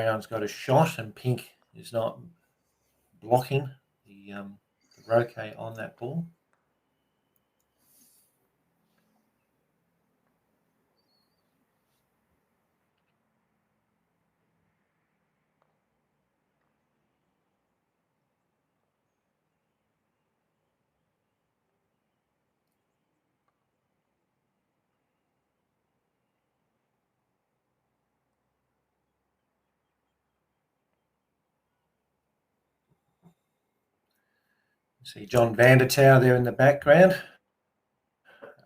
brown's got a shot and pink is not blocking the Croquet on that ball. See John Vandertower there in the background,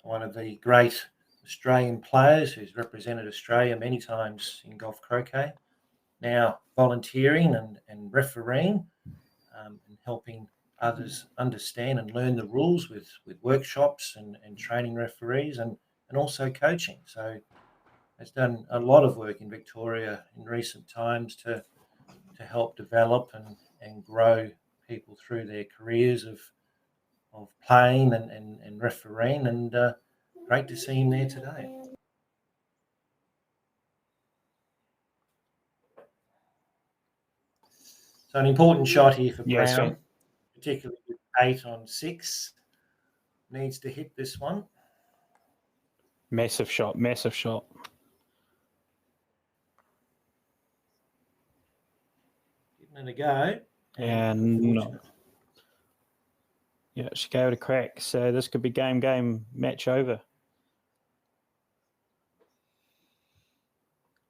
one of the great Australian players who's represented Australia many times in golf croquet, now volunteering and refereeing and helping others understand and learn the rules with workshops and training referees and also coaching. So has done a lot of work in Victoria in recent times to help develop and grow people through their careers of playing and refereeing, and great to see him there today. So an important shot here for Brown, particularly with 8 on 6. Needs to hit this one. Massive shot, massive shot. Giving it a go. And no. Yeah, she gave it a crack. So this could be game, match over.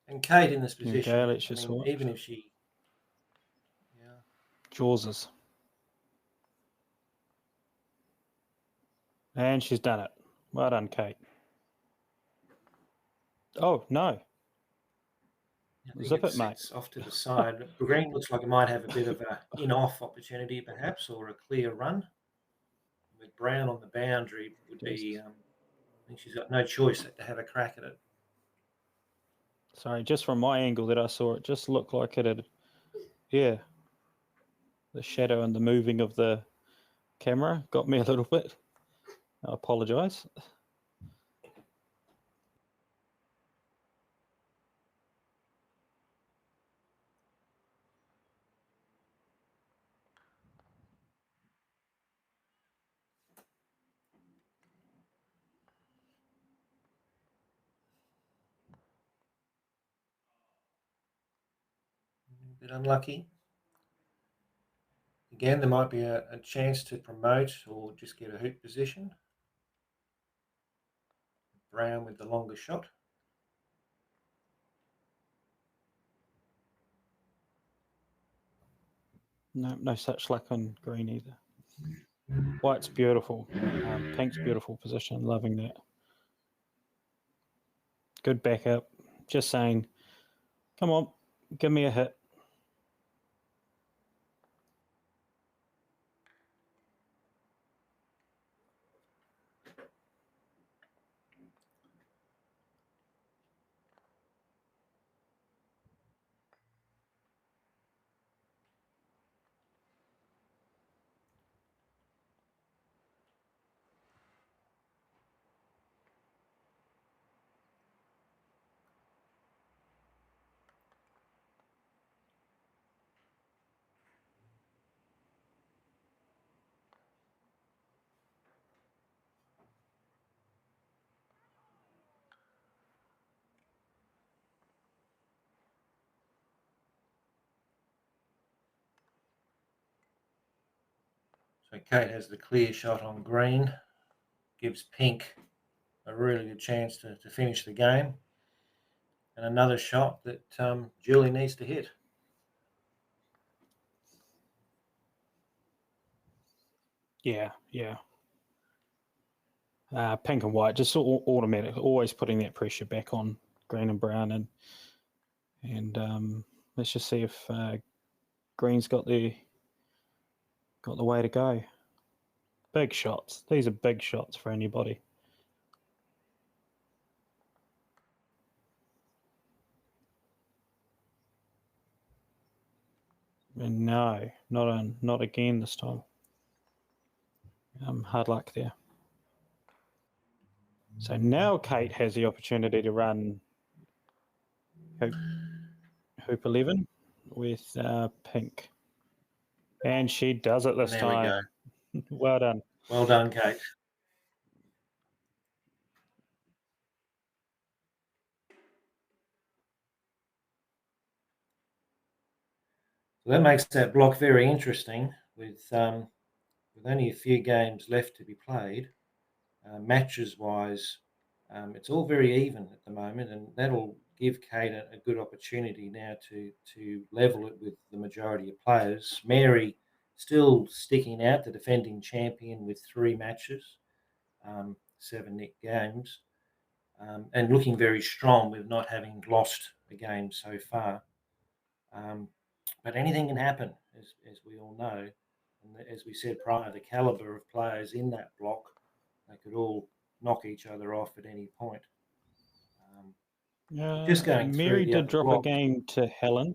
And Kate in this position, okay, let's just watch. Even if she... Jawses. And she's done it. Well done, Kate. Oh, no. Zip it, mate. Off to the side. Green looks like it might have a bit of a in-off opportunity, perhaps, or a clear run. With Brown on the boundary would be... I think she's got no choice but to have a crack at it. Sorry, just from my angle that I saw, it just looked like it had... Yeah. The shadow and the moving of the camera got me a little bit. I apologise. A bit unlucky. Again, there might be a chance to promote or just get a hoop position. Brown with the longer shot. No such luck on green either. White's beautiful. Pink's beautiful position. Loving that. Good backup. Just saying, come on, give me a hit. So Kate has the clear shot on green. Gives Pink a really good chance to finish the game. And another shot that Julie needs to hit. Yeah. Pink and white, just automatic, always putting that pressure back on green and brown, and let's just see if green's got the way to go. Big shots. These are big shots for anybody. And no, not again this time. Hard luck there. So now Kate has the opportunity to run hoop 11. with pink. And she does it this There we time. Well done. Well done, Kate. So that makes that block very interesting with only a few games left to be played. Matches-wise, it's all very even at the moment, and that'll give Kate a good opportunity now to level it with the majority of players. Mary still sticking out, the defending champion, with 3 matches, 7 net games, and looking very strong with not having lost a game so far. But anything can happen, as we all know. And as we said prior, the calibre of players in that block, they could all knock each other off at any point. Just going Mary through the did other drop block. a game to Helen.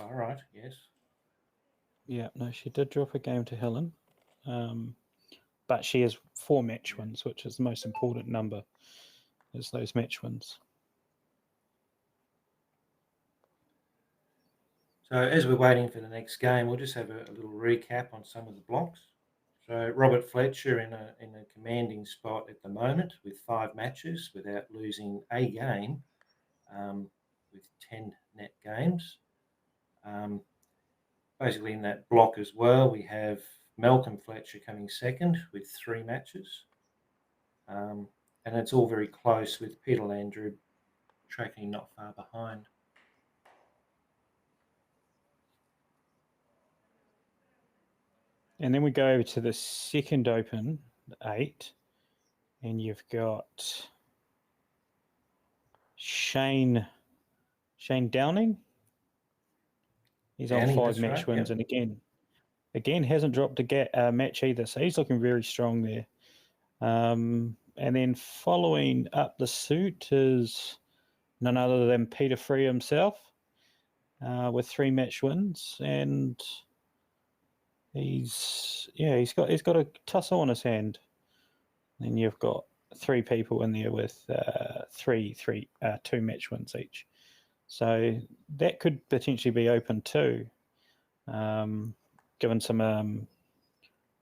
All right, yes. Yeah, no, she did drop a game to Helen. But she has 4 match wins, which is the most important number, is those match wins. So as we're waiting for the next game, we'll just have a little recap on some of the blocks. So Robert Fletcher in a commanding spot at the moment with 5 matches without losing a game, with 10 net games. Basically in that block as well, we have Malcolm Fletcher coming second with 3 matches. And it's all very close with Peter Landry tracking not far behind. And then we go over to the second Open, 8, and you've got Shane Downing. He's on Downing, 5 that's match right, wins, yep. and again hasn't dropped a match either, so he's looking very strong there. And then following up the suit is none other than Peter Free himself, with 3 match wins, and he's got a tussle on his hand. Then you've got 3 people in there with 2 match wins each. So that could potentially be open too, given some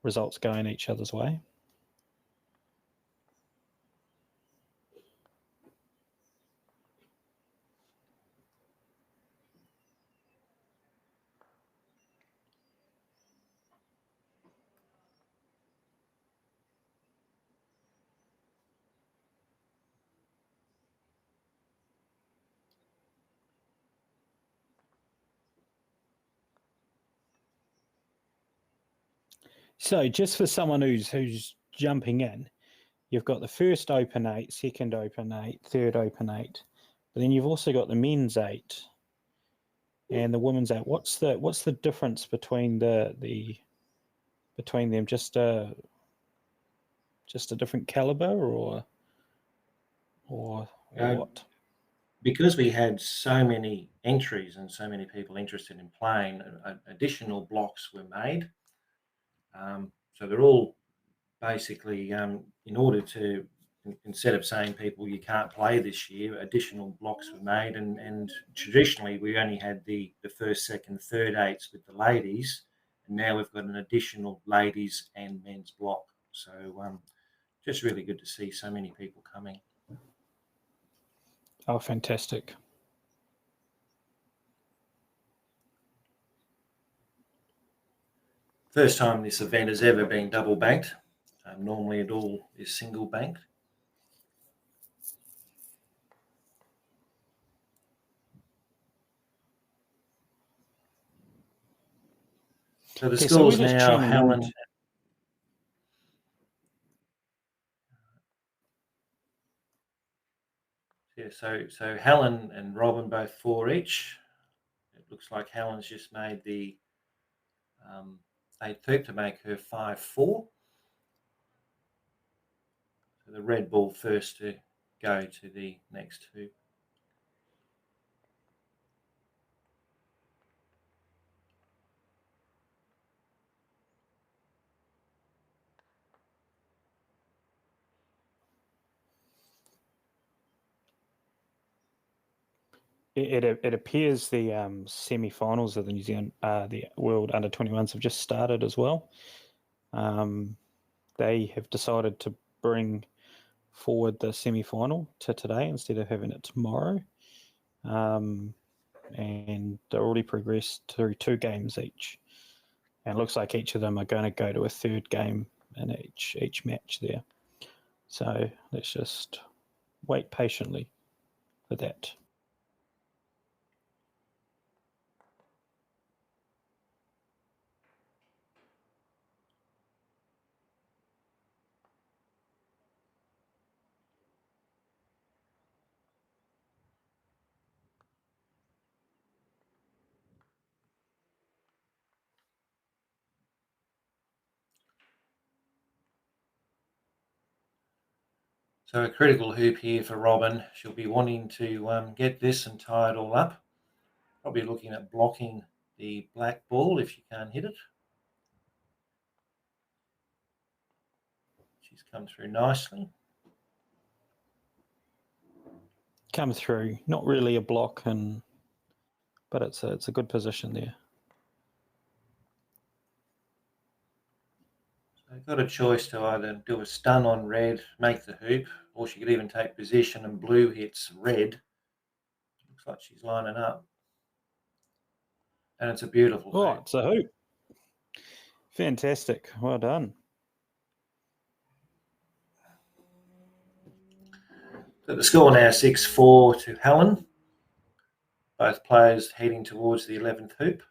results going each other's way. So just for someone who's jumping in, you've got the first Open 8, second Open 8, third Open 8, but then you've also got the men's 8 and the women's 8. What's the difference between between them? Just a different caliber, or what? Because we had so many entries and so many people interested in playing, additional blocks were made. So they're all basically, in order to, instead of saying people you can't play this year, additional blocks were made, and traditionally we only had the first, second, third 8s with the ladies, and now we've got an additional ladies and men's block. So just really good to see so many people coming. Oh, fantastic. First time this event has ever been double banked. Normally it all is single banked. So the scores now, Helen. Yeah, so Helen and Robin both 4 each. It looks like Helen's just made the 8th to make her 5-4. So the red ball first to go to the next 2. It appears the semi-finals of the New Zealand, the World Under-21s have just started as well. They have decided to bring forward the semi-final to today instead of having it tomorrow. And they're already progressed through 2 games each. And it looks like each of them are going to go to a 3rd game in each match there. So let's just wait patiently for that. So a critical hoop here for Robin. She'll be wanting to get this and tie it all up. Probably looking at blocking the black ball if she can't hit it. She's come through nicely. Come through, not really a block, but it's a good position there. So I've got a choice to either do a stun on red, make the hoop, or she could even take position and blue hits red. Looks like she's lining up. And it's a beautiful hoop. It's a hoop. Fantastic. Well done. So the score now 6-4 to Helen. Both players heading towards the 11th hoop.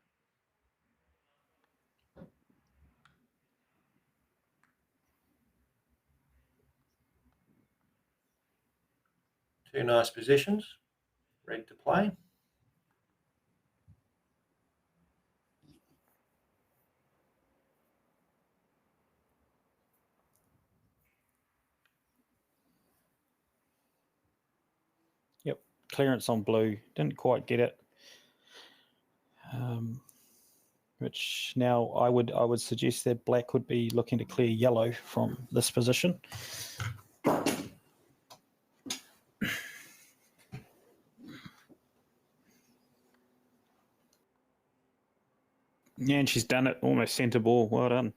Two nice positions. Red to play. Yep, clearance on blue. Didn't quite get it. Which now I would suggest that black would be looking to clear yellow from this position. Yeah, and she's done it. Almost centre ball. Well done.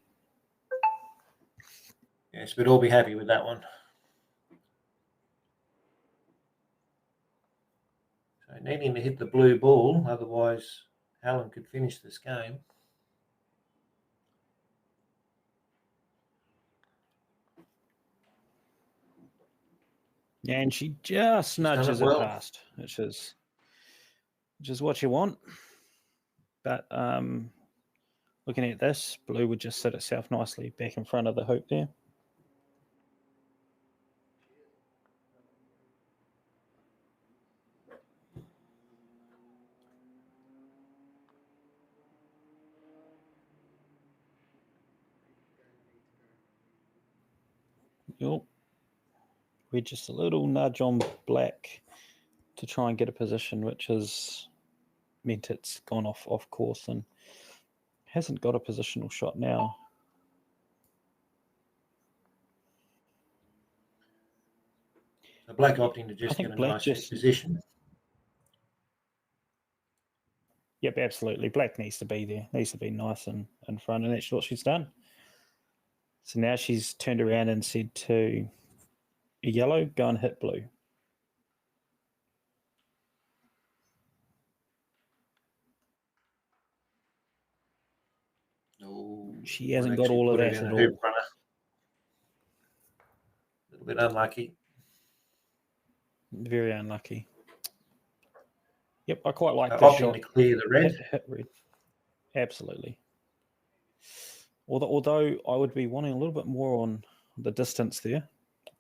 Yes, we'd all be happy with that one. So needing to hit the blue ball, otherwise Helen could finish this game. Yeah, and she just nudges it well. past, which is what you want. But looking at this, blue would just sit itself nicely back in front of the hoop there. Yep. We're just a little nudge on black to try and get a position, which has meant it's gone off course and hasn't got a positional shot now. So black opting to just get a nice position. Yep, absolutely. Black needs to be there. Needs to be nice and in front, and that's what she's done. So now she's turned around and said to yellow, go and hit blue. Oh, she hasn't got all of that at all. A little bit unlucky. Very unlucky. Yep, I quite like this opting shot. To clear the red. Hit red. Absolutely. Although I would be wanting a little bit more on the distance there.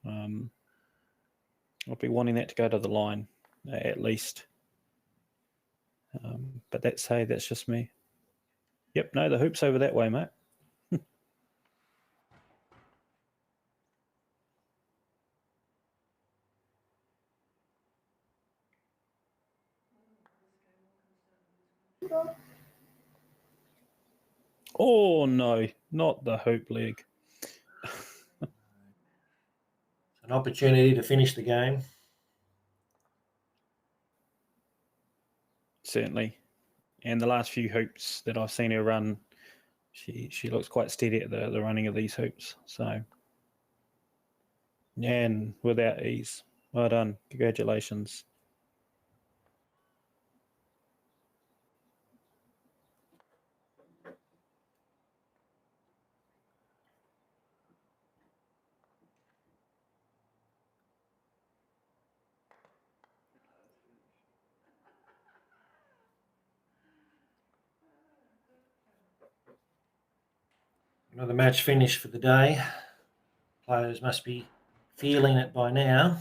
I'd be wanting that to go to the line at least. But that's just me. Yep, no, the hoop's over that way, mate. Oh, no, not the hoop leg. An opportunity to finish the game. certainly. And the last few hoops that I've seen her run, she looks quite steady at the running of these hoops. So, and without ease. Well done. Congratulations. Another match finished for the day. Players must be feeling it by now.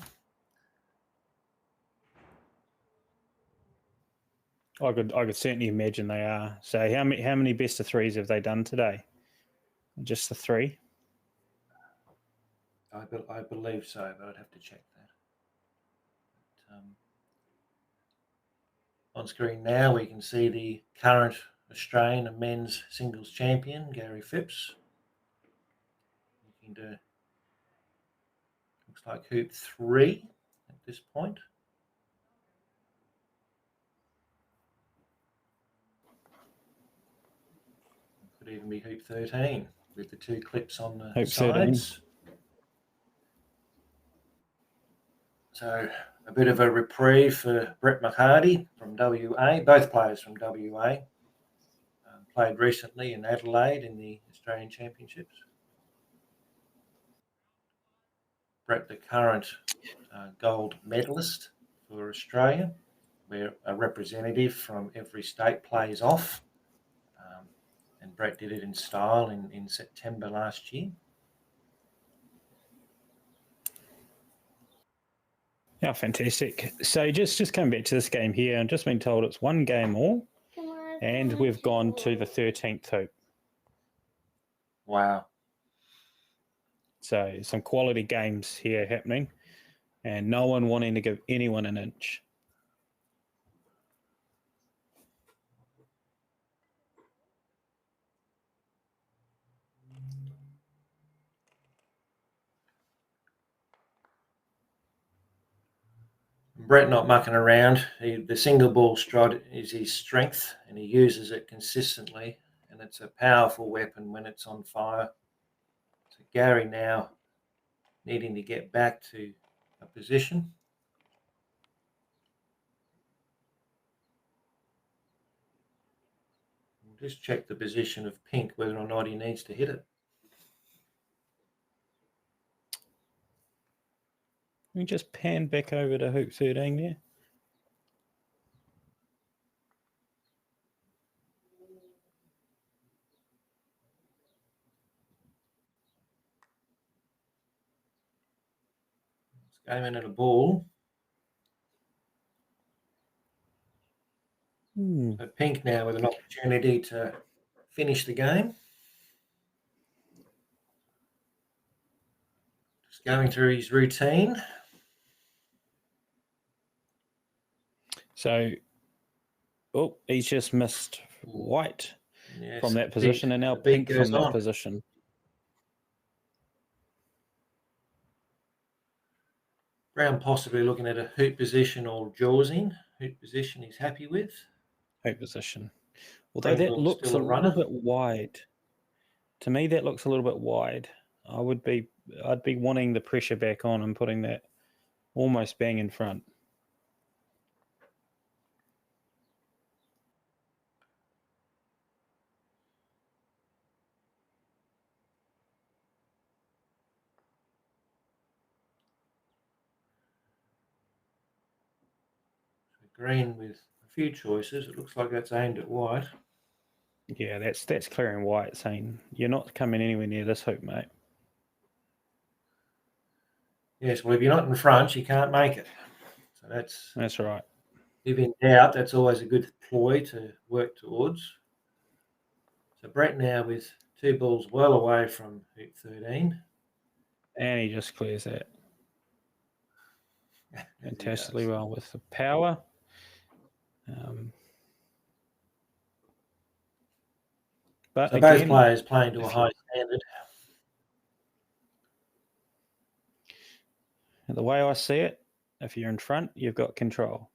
I could certainly imagine they are. So how many best of threes have they done today? Just the 3? I believe so, but I'd have to check that. On screen now, we can see the current Australian and men's singles champion, Gary Phipps. Looking to, looks like hoop 3 at this point. Could even be hoop 13 with the 2 clips on the Hoop sides. 13. So a bit of a reprieve for Brett McHardy from WA. Both players from WA played recently in Adelaide in the Australian Championships. Brett, the current gold medalist for Australia, where a representative from every state plays off. And Brett did it in style in September last year. Yeah, fantastic. So just coming back to this game here, I've just been told it's 1 game all, and we've gone to the 13th hoop. Wow. So some quality games here happening, and no one wanting to give anyone an inch. Brett not mucking around. The single ball stride is his strength, and he uses it consistently, and it's a powerful weapon when it's on fire. So Gary now needing to get back to a position. We'll just check the position of pink, whether or not he needs to hit it. We just pan back over to hoop 13 there. Game in at a ball. So pink now with an opportunity to finish the game. Just going through his routine. So, he's just missed white from that the position, and now beat pink goes from that on. position. Brown possibly looking at a hoop position or jawsing. Hoop position he's happy with. Hoop position. Although that Pringle looks a still a little runner. bit wide. To me, that looks a little bit wide. I'd be wanting the pressure back on and putting that almost bang in front. Green with a few choices. It looks like that's aimed at white. Yeah, that's clearing white, saying you're not coming anywhere near this hoop, mate. Yes, well, if you're not in front, you can't make it. So That's right. If in doubt, that's always a good ploy to work towards. So Brett now with 2 balls well away from hoop 13. And he just clears that fantastically well with the power. But so again, both players playing to a high standard. The way I see it, if you're in front, you've got control.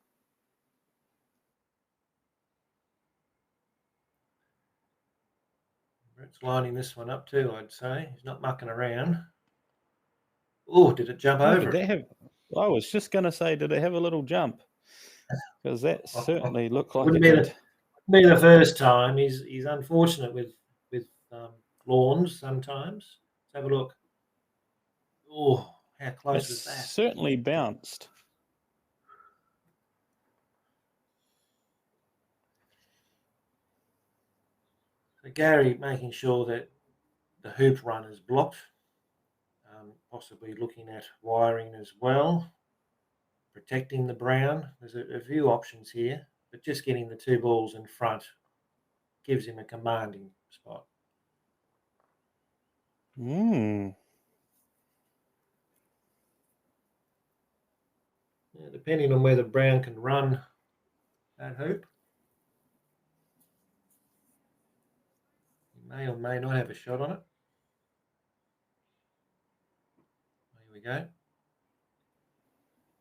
It's lining this one up too, I'd say. He's not mucking around. Oh, did it jump over? I was just going to say, did it have a little jump? Because that certainly looked like it did. Be the first time. He's unfortunate with lawns sometimes. Let's have a look. Oh, how close was that? Certainly bounced. So Gary making sure that the hoop run is blocked, possibly looking at wiring as well, protecting the brown. There's a few options here, but just getting the two balls in front gives him a commanding spot. Yeah, Depending on whether brown can run that hoop, he may or may not have a shot on it. Here we go.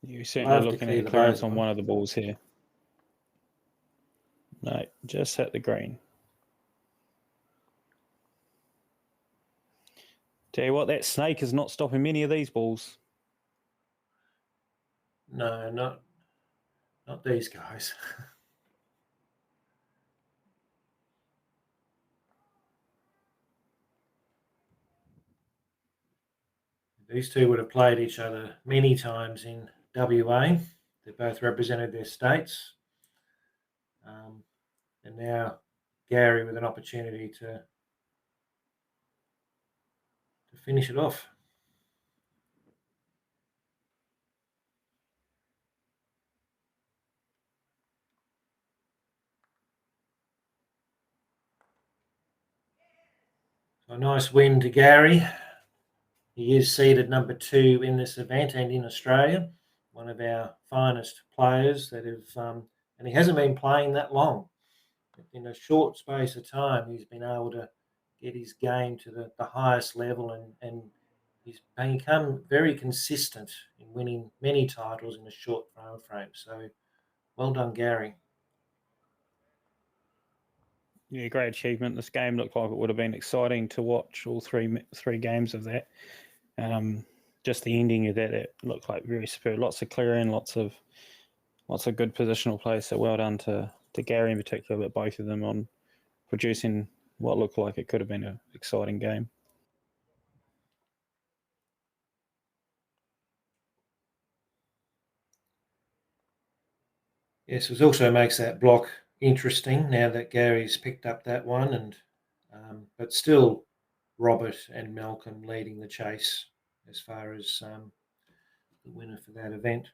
You're certainly looking at clearance on one of the balls here. No, just hit the green. Tell you what, that snake is not stopping many of these balls. No, not these guys. These two would have played each other many times in WA. They both represented their states. And now Gary with an opportunity to finish it off. So a nice win to Gary. He is seeded number 2 in this event and in Australia. One of our finest players that have, and he hasn't been playing that long. In a short space of time, he's been able to get his game to the highest level, and he's become very consistent in winning many titles in a short time frame. So well done, Gary. Yeah, great achievement. This game looked like it would have been exciting to watch all three games of that. Just the ending of that, it looked like very superb. Lots of clearing, lots of good positional play. So well done to Gary in particular, but both of them on producing what looked like it could have been an exciting game. Yes, it also makes that block interesting now that Gary's picked up that one, and but still Robert and Malcolm leading the chase as far as the winner for that event.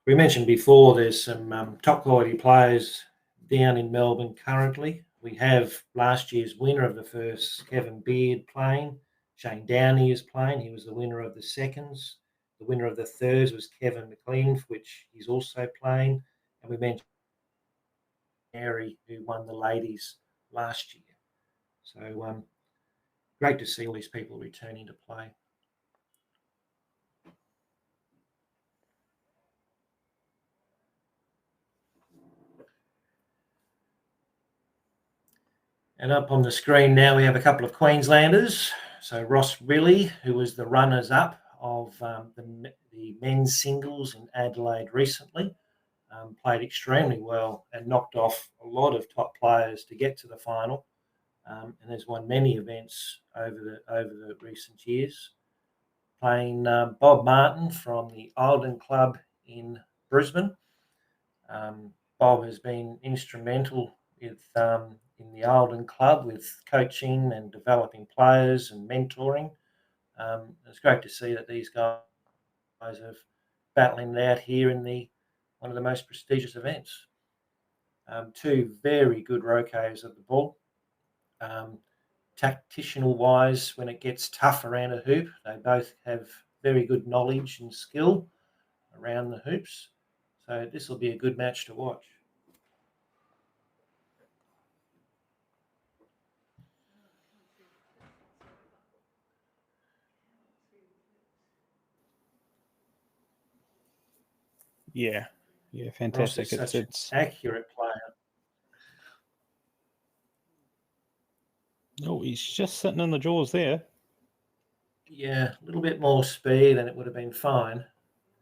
We mentioned before there's some top quality players down in Melbourne currently. We have last year's winner of the first, Kevin Beard, playing. Shane Downey is playing. He was the winner of the seconds. The winner of the thirds was Kevin McLean, which he's also playing. And we mentioned Mary, who won the ladies last year. So great to see all these people returning to play. And up on the screen now we have a couple of Queenslanders. So Ross Riley, who was the runners-up of the men's singles in Adelaide recently, played extremely well and knocked off a lot of top players to get to the final, and has won many events over the recent years. Playing Bob Martin from the Island Club in Brisbane. Bob has been instrumental in the Island Club with coaching and developing players and mentoring. It's great to see that these guys are battling it out here in one of the most prestigious events. Two very good roquets of the ball. Tactical wise, when it gets tough around a hoop, they both have very good knowledge and skill around the hoops. So this will be a good match to watch. Yeah, fantastic. Ross is such an accurate player. Oh, he's just sitting in the jaws there. Yeah, a little bit more speed and it would have been fine.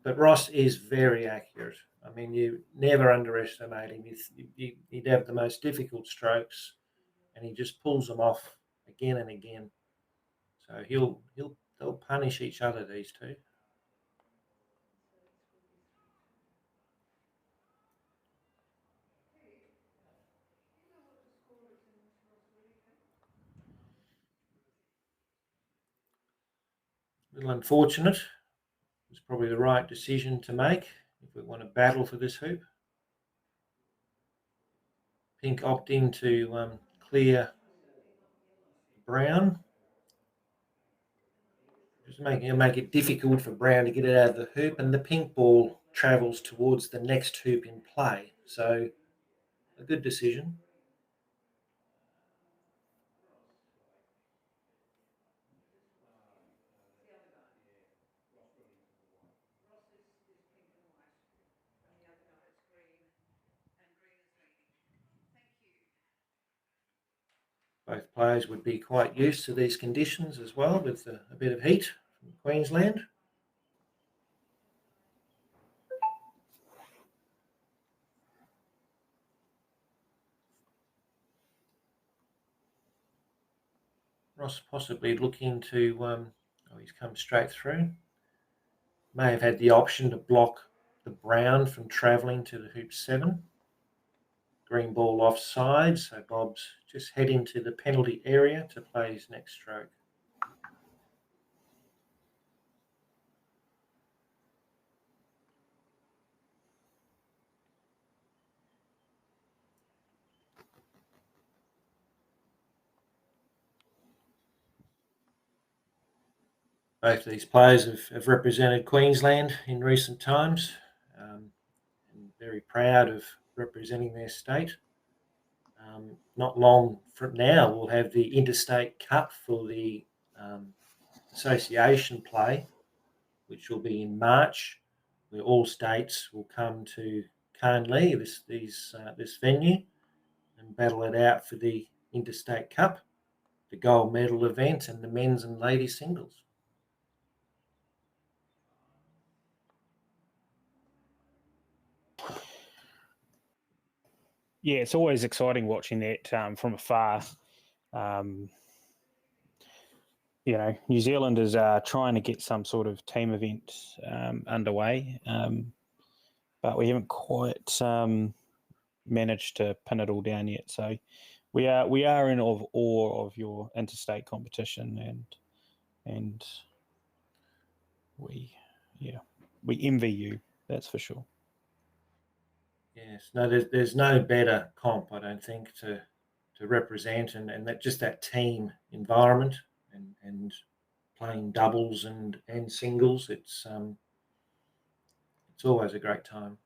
But Ross is very accurate. I mean, you never underestimate him. He'd have the most difficult strokes, and he just pulls them off again and again. So they'll punish each other, these two. A little unfortunate. It was probably the right decision to make if we want to battle for this hoop. Pink opting to clear brown. Just make it difficult for brown to get it out of the hoop, and the pink ball travels towards the next hoop in play. So a good decision. Both players would be quite used to these conditions as well, with a bit of heat from Queensland. Ross possibly looking to, he's come straight through. May have had the option to block the brown from travelling to the hoop 7. Green ball offside, so Bob's just heading to the penalty area to play his next stroke. Both these players have represented Queensland in recent times, and very proud of representing their state. Not long from now, we'll have the Interstate Cup for the association play, which will be in March, where all states will come to Carnley, this venue, and battle it out for the Interstate Cup, the gold medal event, and the men's and ladies singles. Yeah, it's always exciting watching that from afar. New Zealand is trying to get some sort of team event underway, but we haven't quite managed to pin it all down yet. So we are in awe of your interstate competition, and we envy you. That's for sure. Yes, no, there's no better comp, I don't think, to represent and that team environment and playing doubles and singles. It's always a great time.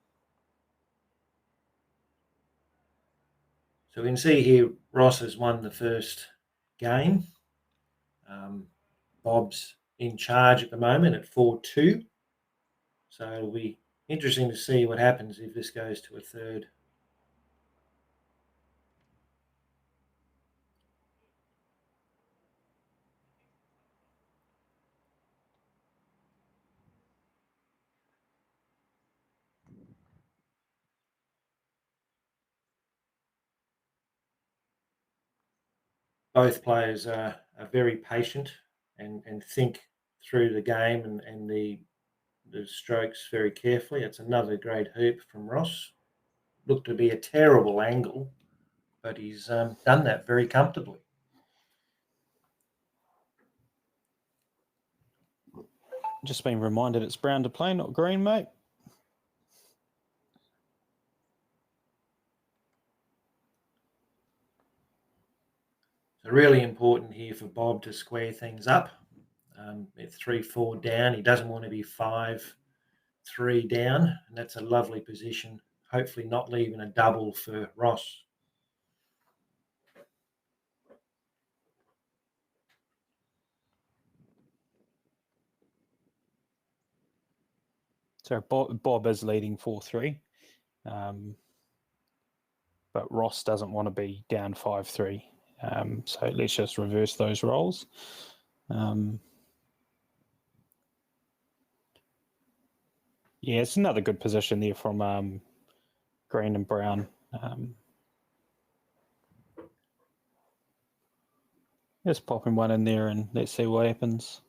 So we can see here Ross has won the first game. Bob's in charge at the moment at 4-2. So it'll be interesting to see what happens if this goes to a third. Both players are very patient and think through the game and the strokes very carefully. It's another great hoop from Ross. Looked to be a terrible angle, but he's done that very comfortably. Just been reminded it's brown to play, not green, mate. So really important here for Bob to square things up. At 3-4 down, he doesn't want to be 5-3 down, and that's a lovely position. Hopefully not leaving a double for Ross. So Bob is leading 4-3, but Ross doesn't want to be down 5-3. So let's just reverse those roles. Yeah, it's another good position there from green and brown. Just popping one in there and let's see what happens.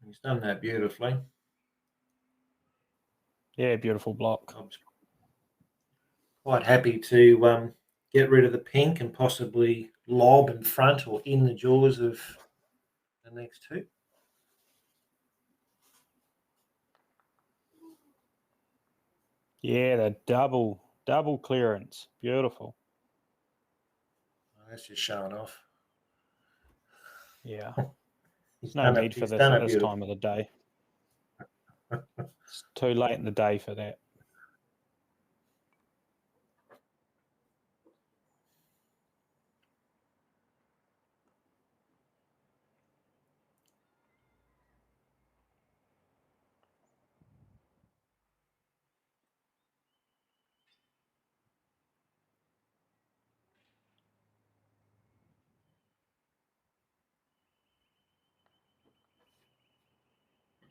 He's done that beautifully. Yeah, beautiful block. I'm quite happy to get rid of the pink and possibly lob in front or in the jaws of the next two. Yeah, the double clearance. Beautiful. Oh, that's just showing off. Yeah. He's No done need it. for He's this done at it this beautifully. time of the day. It's too late in the day for that.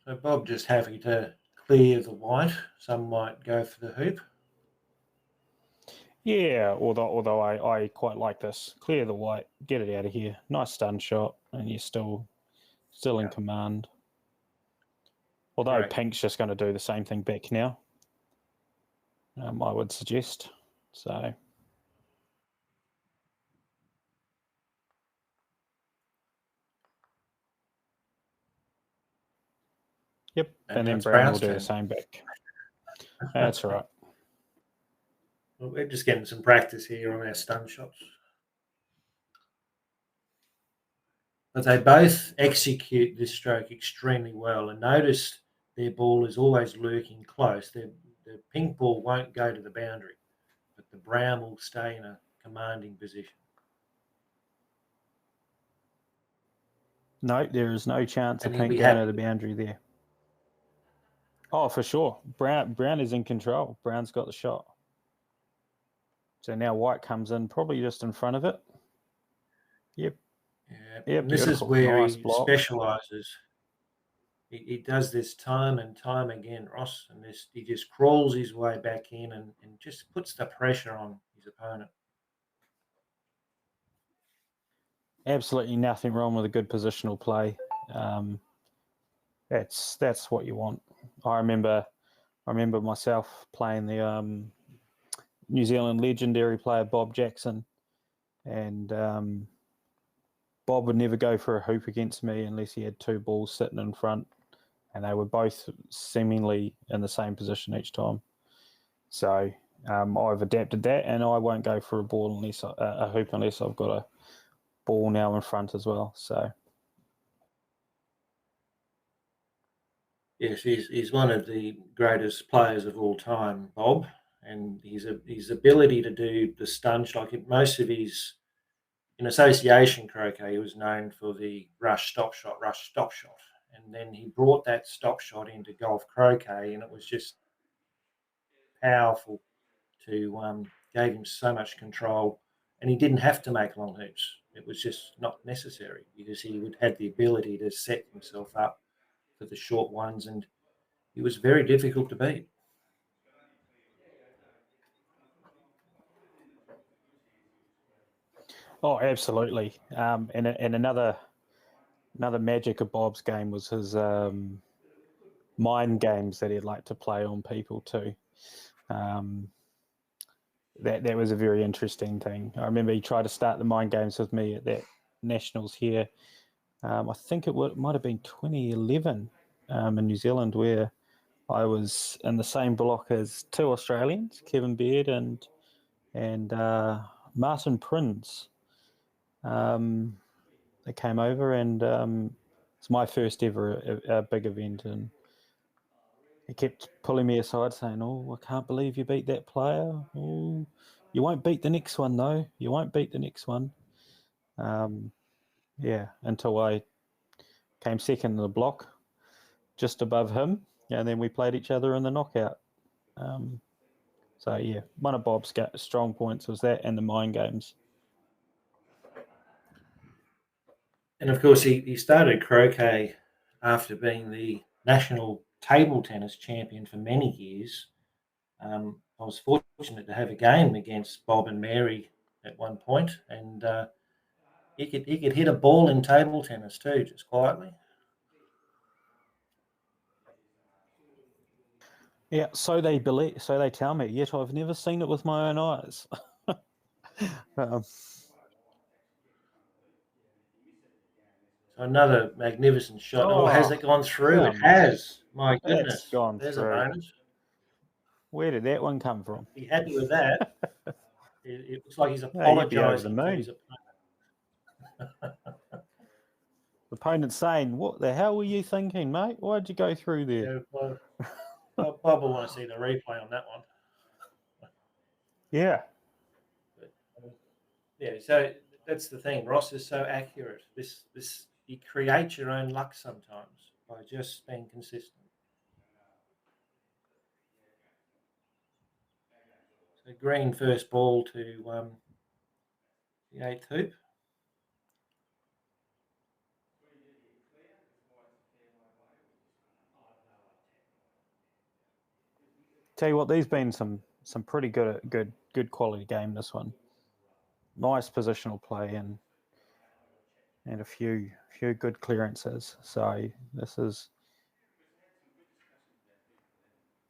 So Bob just happy to clear the white. Some might go for the hoop. Yeah, although I quite like this. Clear the white, get it out of here. Nice stun shot, and you're still in command. Although Correct. pink's just going to do the same thing back now. I would suggest. So. Yep, and then it's brown will Brown's do turn. the same back. That's right. Well, we're just getting some practice here on our stun shots. But they both execute this stroke extremely well. And notice their ball is always lurking close. The pink ball won't go to the boundary, but the brown will stay in a commanding position. No, there is no chance of And he'll pink be going happy. to the boundary there. Oh, for sure. Brown is in control. Brown's got the shot. So now white comes in, probably just in front of it. Yep. Yeah, and this is beautiful. where Nice he block. specialises. He does this time and time again, Ross, and he just crawls his way back in and just puts the pressure on his opponent. Absolutely nothing wrong with a good positional play. That's what you want. I remember myself playing the New Zealand legendary player Bob Jackson, and Bob would never go for a hoop against me unless he had two balls sitting in front, and they were both seemingly in the same position each time. So I've adapted that, and I won't go for a ball unless a hoop unless I've got a ball now in front as well. So yes, he's one of the greatest players of all time, Bob, and his ability to do the stun shot. Most of his in association croquet, he was known for the rush stop shot, and then he brought that stop shot into golf croquet, and it was just powerful. Gave him so much control, and he didn't have to make long hoops. It was just not necessary because he would had the ability to set himself up for the short ones, and he was very difficult to beat. oh, absolutely. And another magic of Bob's game was his mind games that he'd like to play on people too. That was a very interesting thing. I remember he tried to start the mind games with me at that Nationals here. I think might have been 2011 in New Zealand, where I was in the same block as two Australians, Kevin Beard and Martin Prinz. They came over, and it's my first ever a big event, and he kept pulling me aside saying, "Oh, I can't believe you beat that player. Oh, you won't beat the next one, though. You won't beat the next one." Yeah, until I came second in the block, just above him, and then we played each other in the knockout. So yeah, one of Bob's strong points was that, and the mind games. And of course, he started croquet after being the national table tennis champion for many years. I was fortunate to have a game against Bob and Mary at one point, and he could hit a ball in table tennis too, just quietly. Yeah, so they tell me. Yet I've never seen it with my own eyes. So another magnificent shot. Oh, has it gone through? It has. My goodness, it's gone there's through. a bonus. Where did that one come from? Be happy with that. It looks like he's Yeah, you'd be over apologising the to moon. his opponent. The opponent's saying, "What the hell were you thinking, mate? Why'd you go through there?" Yeah, well, Bob will want to see the replay on that one. Yeah. But, yeah, so that's the thing. Ross is so accurate. This you create your own luck sometimes by just being consistent. So green first ball to the eighth hoop. Tell you what, there's been some pretty good quality game. This one, nice positional play and a few good clearances. So this is,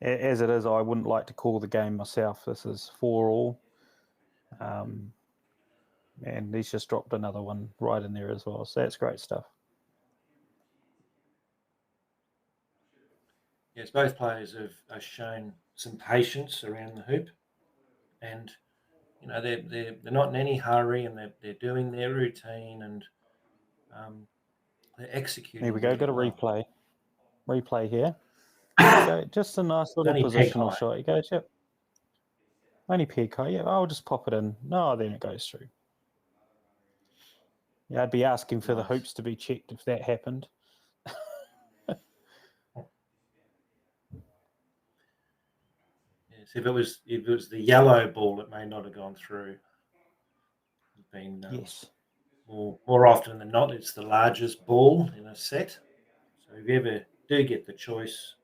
as it is, I wouldn't like to call the game myself. This is 4-all. And he's just dropped another one right in there as well. So that's great stuff. Yes, both players have shown some patience around the hoop, and you know they're not in any hurry, and they're doing their routine, and they're executing. Here we go. Really Got a well. replay here. Go, just a nice little Only peg positional high. shot. He goes, yep. Only peg high. Yeah, I'll just pop it in. No, then it goes through. Yeah, I'd be asking for the hoops to be checked if that happened. Yes, if it was the yellow ball, it may not have gone through. Yes. More often than not, it's the largest ball in a set. So if you ever do get the choice,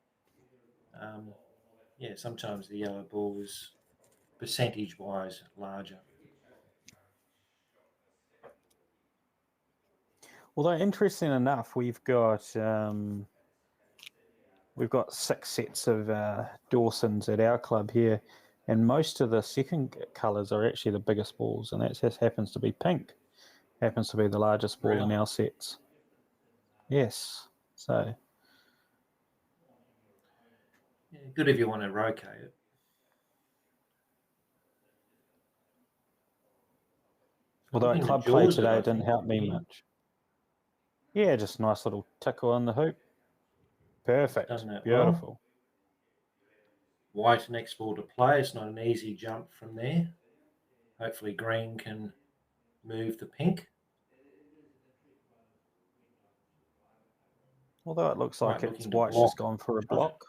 yeah, sometimes the yellow ball is percentage-wise larger. Although interesting enough, we've got 6 sets of Dawsons at our club here, and most of the second colours are actually the biggest balls, and that just happens to be pink. Happens to be the largest ball in our sets. Yes, so yeah, good if you want to rotate it. Although at club play today, it didn't help me much. Yeah, just nice little tickle on the hoop. Perfect. Beautiful. Well. White next ball to play. It's not an easy jump from there. Hopefully green can move the pink. Although it looks like white's just gone for a block.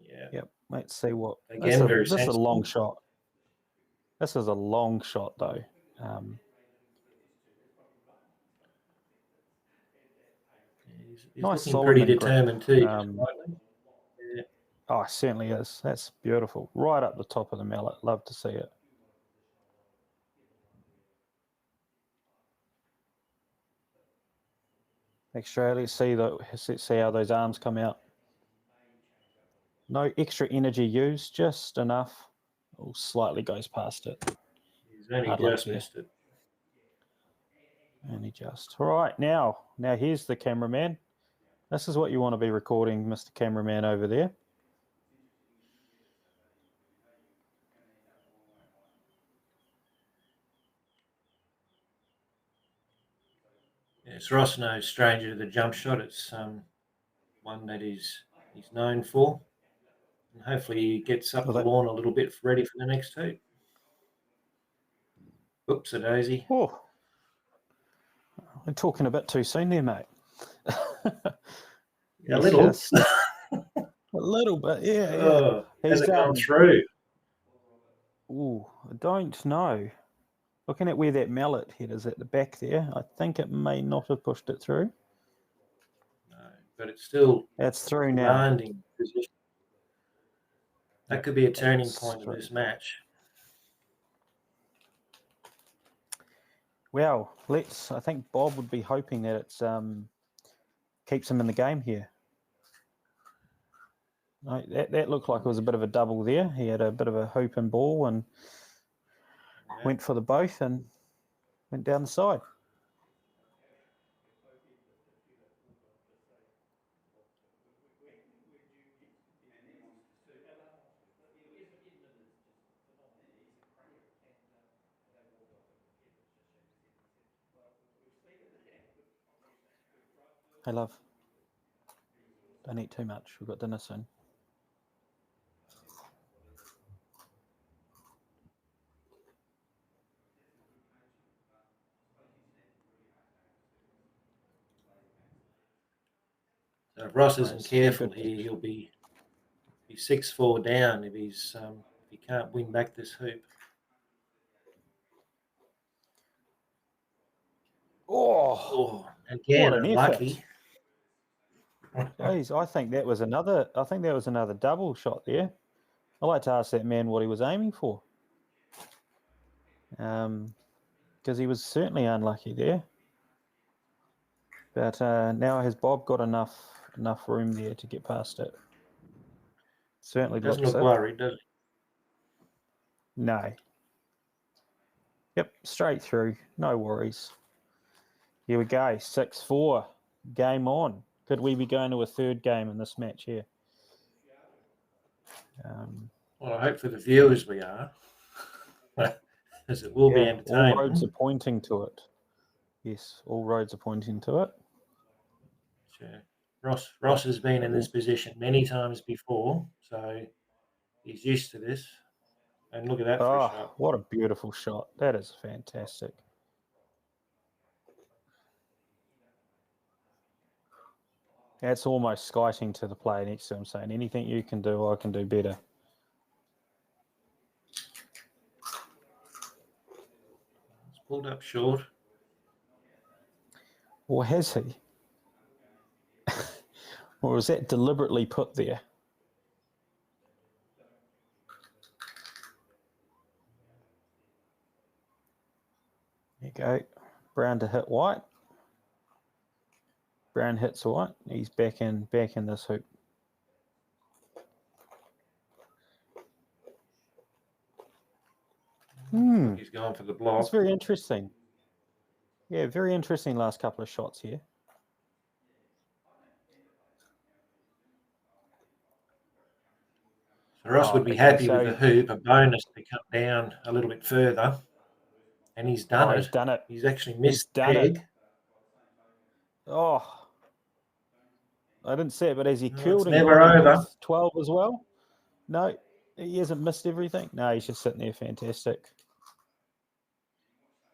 Yeah. Yep. Let's see what. Again, this is a long shot. This is a long shot, though. He's nice, looking pretty determined too. Yeah. Oh, it certainly is. That's beautiful. Right up the top of the mallet. Love to see it. Extra. Let's see how those arms come out. No extra energy used, just enough. Oh, slightly goes past it. He's only just missed it. Only just. All right, now here's the cameraman. This is what you want to be recording, Mr. Cameraman over there. Yes, Ross no stranger to the jump shot. It's one that he's known for. And hopefully he gets up the lawn a little bit ready for the next hoop. Oops, a daisy. Oh, I'm talking a bit too soon there, mate. A little. A little bit, yeah. Oh, has He's it gone through? I don't know. Looking at where that mallet head is at the back there, I think it may not have pushed it through. No, but it's still It's through now. commanding position. That could be a turning point of this match. Well, I think Bob would be hoping that it's keeps him in the game here. No, that looked like it was a bit of a double there. He had a bit of a hoop and ball and went for the both and went down the side. Hey, love. Don't eat too much. We've got dinner soon. So if Ross isn't careful here, he'll be 6-4 down if he can't win back this hoop. Oh, again, unlucky. Jeez, I think that was another double shot there. I'd like to ask that man what he was aiming for. Because he was certainly unlucky there. But now has Bob got enough room there to get past it? Certainly doesn't look worried, does it? No. Yep, straight through. No worries. Here we go. 6-4. Game on. Could we be going to a third game in this match here? Well, I hope for the viewers we are, as it will be entertaining. All roads are pointing to it. Yes, all roads are pointing to it. Sure. Ross has been in this position many times before, so he's used to this. And look at that for a shot. What a beautiful shot. That is fantastic. That's almost skiting to the player next to him, saying, anything you can do, I can do better. It's pulled up short. Or has he? Or was that deliberately put there? There you go. Brown to hit white. Brown hits white. He's back in this hoop. He's going for the block. It's very interesting. Yeah, very interesting last couple of shots here. So Ross would be happy with the hoop, a bonus to come down a little bit further. And he's done it. He's done it. He's actually missed the peg. Oh, I didn't see it, but has he curled and never over. 12 as well? No, he hasn't missed everything. No, he's just sitting there fantastic.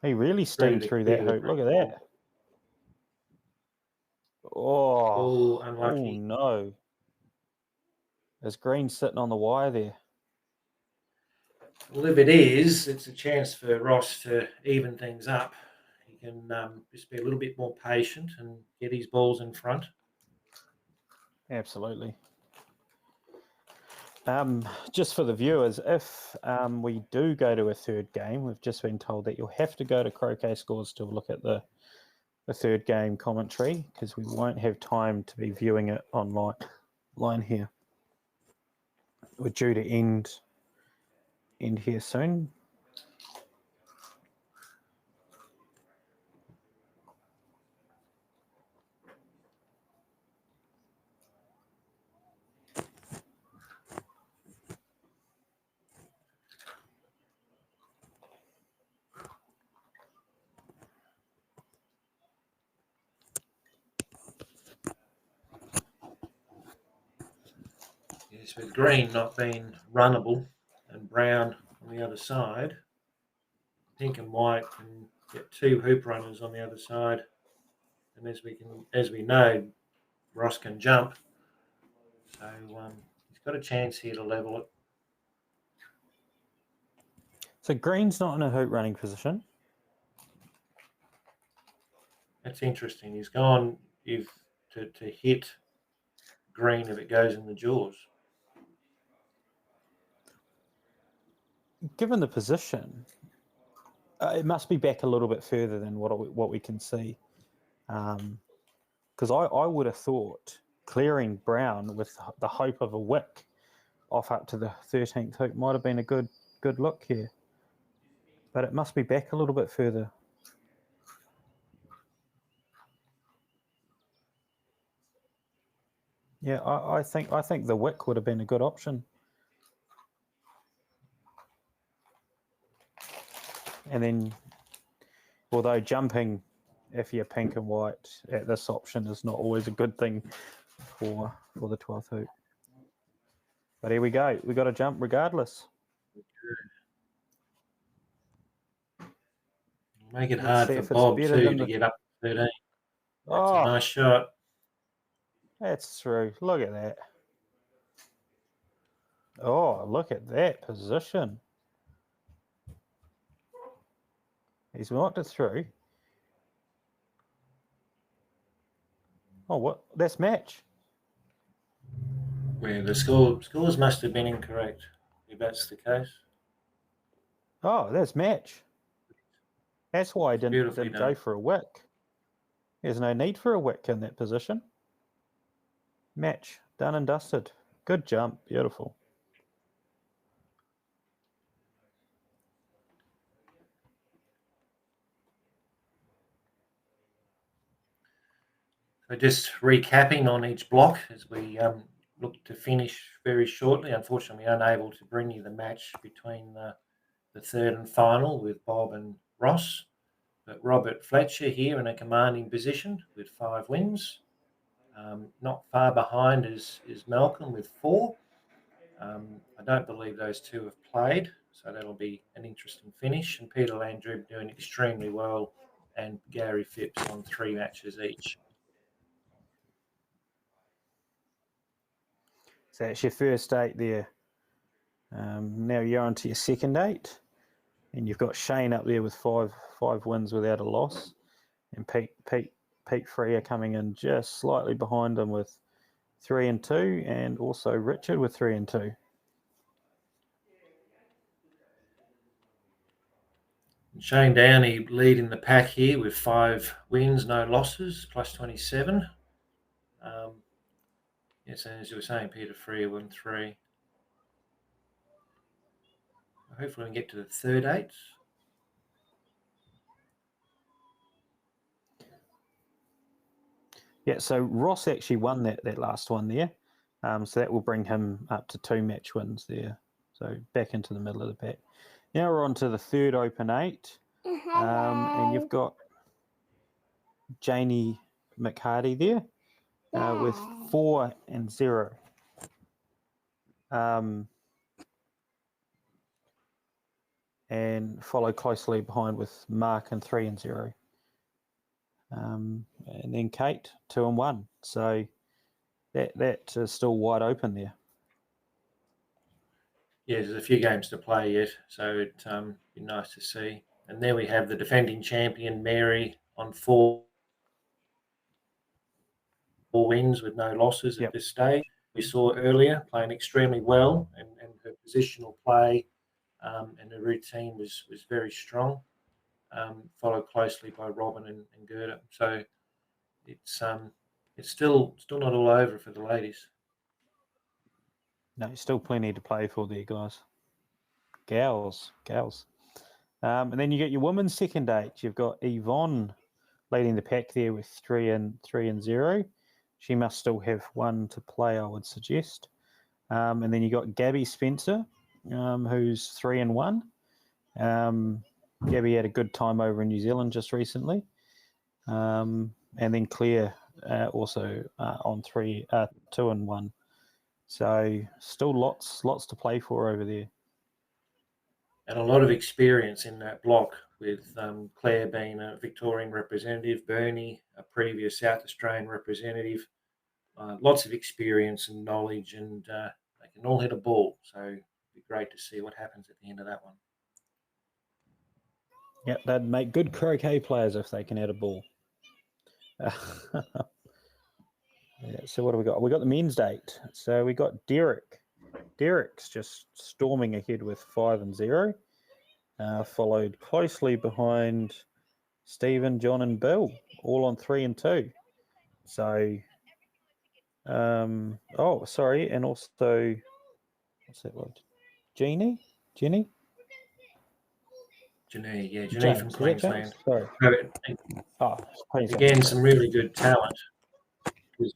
He really steamed through that hoop. Look at that. Oh, unlucky. Oh, no. There's green sitting on the wire there. Well, if it is, it's a chance for Ross to even things up. He can just be a little bit more patient and get his balls in front. Absolutely. Just for the viewers, if we do go to a third game, we've just been told that you'll have to go to Croquet Scores to look at the third game commentary because we won't have time to be viewing it online here. We're due to end here soon. Yes, with green not being runnable and brown on the other side, pink and white can get two hoop runners on the other side. And as we know, Ross can jump. So got a chance here to level it. So green's not in a hoop running position. That's interesting. He's gone to hit green if it goes in the jaws. Given the position, it must be back a little bit further than what we can see. Because I would have thought clearing brown with the hope of a wick off up to the 13th hoop might have been a good look here. But it must be back a little bit further. Yeah, I think the wick would have been a good option. And then, although jumping, if you're pink and white at this option, is not always a good thing for the 12th hoop. But here we go. We got to jump regardless. Make it hard for Bob too to get up to 13. That's a nice shot. That's through. Look at that. Oh, look at that position. He's knocked it through. Oh, what? That's match. Where the scores must have been incorrect, if that's the case. Oh, that's match. That's why I didn't go for a wick. There's no need for a wick in that position. Match. Done and dusted. Good jump. Beautiful. So just recapping on each block as we look to finish very shortly. Unfortunately, unable to bring you the match between the third and final with Bob and Ross. But Robert Fletcher here in a commanding position with 5 wins. Not far behind is Malcolm with 4. I don't believe those two have played, so that'll be an interesting finish. And Peter Landry doing extremely well, and Gary Phipps on 3 matches each. So that's your first 8 there. Now you're on to your second 8, and you've got Shane up there with 5 wins without a loss, and Pete Freer coming in just slightly behind him with 3 and 2, and also Richard with 3 and 2. Shane Downey leading the pack here with 5 wins, no losses, plus 27. Yes, and as you were saying, Peter Freer won 3. Hopefully we can get to the third 8. Yeah, so Ross actually won that last one there. So that will bring him up to 2 match wins there. So back into the middle of the pack. Now we're on to the third open 8. And you've got Janie McHardy there with 4 and 0. And followed closely behind with Mark and 3 and 0. And then Kate 2 and 1. So that is still wide open there. Yeah, there's a few games to play yet, so it'd be nice to see. And there we have the defending champion, Mary, on 4 wins with no losses at this stage. We saw earlier playing extremely well, and her positional play and her routine was very strong, followed closely by Robin and Gerda. So it's still not all over for the ladies. No, still plenty to play for there, guys. Gals. And then you get your women's second 8. You've got Yvonne leading the pack there with 3 and 0. She must still have 1 to play, I would suggest. And then you got Gabby Spencer, who's 3 and 1. Gabby had a good time over in New Zealand just recently. And then Claire also on 2 and 1. So still lots to play for over there. And a lot of experience in that block, with Claire being a Victorian representative, Bernie, a previous South Australian representative. Lots of experience and knowledge, and they can all hit a ball. So it'd be great to see what happens at the end of that one. Yep, they'd make good croquet players if they can hit a ball. Yeah, so what do we got? We got the men's date. So we got Derek. Derek's just storming ahead with 5-0, followed closely behind Stephen, John, and Bill, all on 3 and 2. So, oh, sorry, and also, what's that word? Jenny, Janine, yeah, Janine from Queensland. Sorry. Oh, Queensland. Again, some really good talent.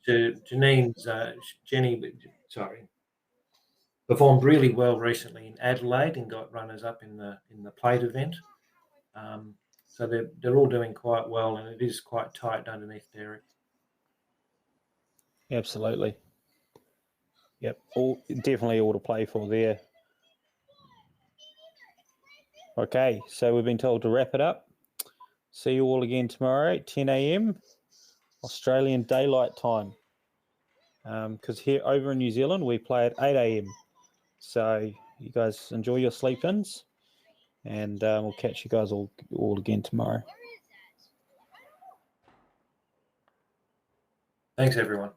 Janine's performed really well recently in Adelaide and got runners up in the plate event. So they're all doing quite well, and it is quite tight underneath Derek. Absolutely. Yep, definitely all to play for there. Okay, so we've been told to wrap it up. See you all again tomorrow at 10 a.m. Australian Daylight Time. Because here over in New Zealand, we play at 8 a.m. So you guys enjoy your sleep-ins, and we'll catch you guys all again tomorrow. Thanks, everyone.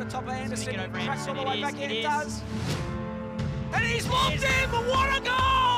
Top of Anderson, tracks all the way back in, it does. And he's locked in, but what a goal!